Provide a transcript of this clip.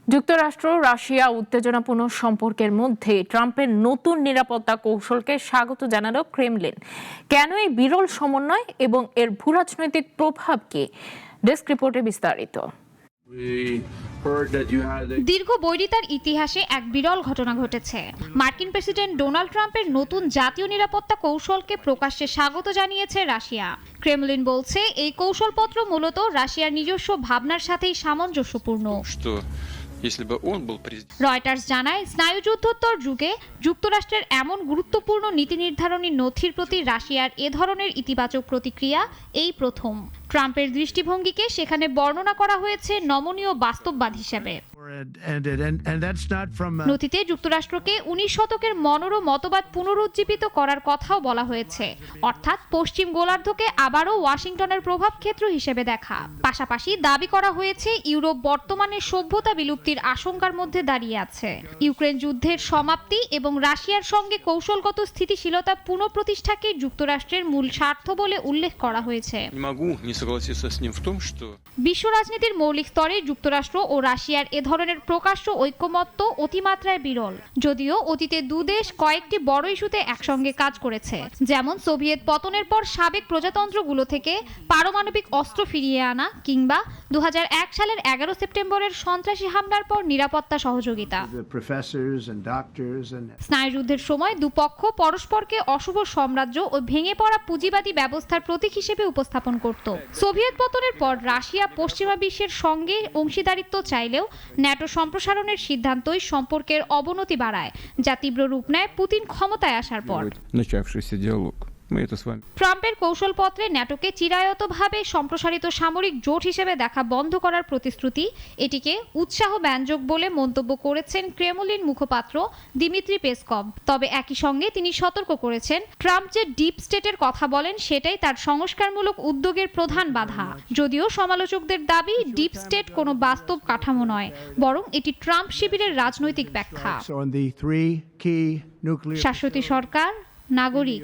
যুক্তরাষ্ট্র রাশিয়া উত্তেজনাপূর্ণ সম্পর্কের মধ্যে ট্রাম্পের নতুন নিরাপত্তা কৌশলকে স্বাগত জানালো ক্রেমলিন। কেন এই বিরল সমন্বয় এবং এর ভূরাজনৈতিক প্রভাব কি? ডেস্ক রিপোর্টে বিস্তারিত। দীর্ঘ বৈরিতার ইতিহাসে এক বিরল ঘটনা ঘটেছে। মার্কিন প্রেসিডেন্ট ডোনাল্ড ট্রাম্পের নতুন জাতীয় নিরাপত্তা কৌশলকে প্রকাশ্যে স্বাগত জানিয়েছে রাশিয়া। ক্রেমলিন বলছে এই কৌশলপত্র মূলত রাশিয়ার নিজস্ব ভাবনার সাথেই সামঞ্জস্যপূর্ণ। রয়টার্স জানায়, স্নায়ুযুদ্ধোত্তর যুগে যুক্তরাষ্ট্রের এমন গুরুত্বপূর্ণ নীতি নির্ধারণী নথির প্রতি রাশিয়ার এ ধরনের ইতিবাচক প্রতিক্রিয়া এই প্রথম। ট্রাম্পের দৃষ্টিভঙ্গিকে সেখানে বর্ণনা করা হয়েছে নমনীয় বাস্তববাদ হিসেবে। নথিতে যুক্তরাষ্ট্রকে 19 শতকের মনোরম মতবাদ পুনরুজ্জীবিত করার কথাও বলা হয়েছে, অর্থাৎ পশ্চিম গোলার্ধকে আবারও ওয়াশিংটনের প্রভাব ক্ষেত্র হিসেবে দেখা। পাশাপাশি দাবি করা হয়েছে ইউরোপ বর্তমানে সভ্যতা বিলুপ্তির আশঙ্কার মধ্যে দাঁড়িয়ে আছে। ইউক্রেন যুদ্ধের সমাপ্তি এবং রাশিয়ার সঙ্গে কৌশলগত স্থিতিশীলতা পুনঃপ্রতিষ্ঠাকে যুক্তরাষ্ট্রের মূল স্বার্থ বলে উল্লেখ করা হয়েছে। বিশ্ব রাজনীতির মৌলিক স্তরে যুক্তরাষ্ট্র ও রাশিয়ার এ ধরনের প্রকাশ্য ঐক্যমত্য অতিমাত্রায় বিরল। যদিও অতীতে দুদেশ কয়েকটি বড় ইস্যুতে একসঙ্গে কাজ করেছে, যেমন সোভিয়েত পতনের পর সাবেক প্রজাতন্ত্রগুলো থেকে পারমাণবিক অস্ত্র ফিরিয়ে আনা কিংবা 2001 সালের 11 সেপ্টেম্বরের সন্ত্রাসী হামলার পর নিরাপত্তা সহযোগিতা। স্নায়ুযুদ্ধের সময় দুপক্ষ পরস্পরকে অশুভ সাম্রাজ্য ও ভেঙে পড়া পুঁজিবাদী ব্যবস্থার প্রতীক হিসেবে উপস্থাপন করত। সোভিয়েত পতনের পর রাশিয়া পশ্চিমা বিশ্বের সঙ্গে অংশীদারিত্ব চাইলেও ন্যাটো সম্প্রসারণের সিদ্ধান্তই সম্পর্কের অবনতি বাড়ায়, যা তীব্র রূপ নেয় পুতিন ক্ষমতায় আসার পর। ট্রাম্পের কৌশলপত্রে ন্যাটোকে চিরায়তভাবে সম্প্রসারিত সামরিক জোট হিসেবে দেখা বন্ধ করার প্রতিশ্রুতি এটিকে উৎসাহব্যঞ্জক বলে মন্তব্য করেছেন ক্রেমলিন মুখপাত্র দিমিত্রি পেসকভ। তবে একই সঙ্গে তিনি সতর্ক করেছেন, ট্রাম্প যে ডিপ স্টেটের কথা বলেন সেটাই তার সংস্কারমূলক উদ্যোগের প্রধান বাধা। যদিও সমালোচকদের দাবি, ডিপ স্টেট কোনো বাস্তব কাঠামো নয়, বরং এটি ট্রাম্প শিবিরের রাজনৈতিক ব্যাখ্যা। শাশ্বতী সরকার, নাগরিক।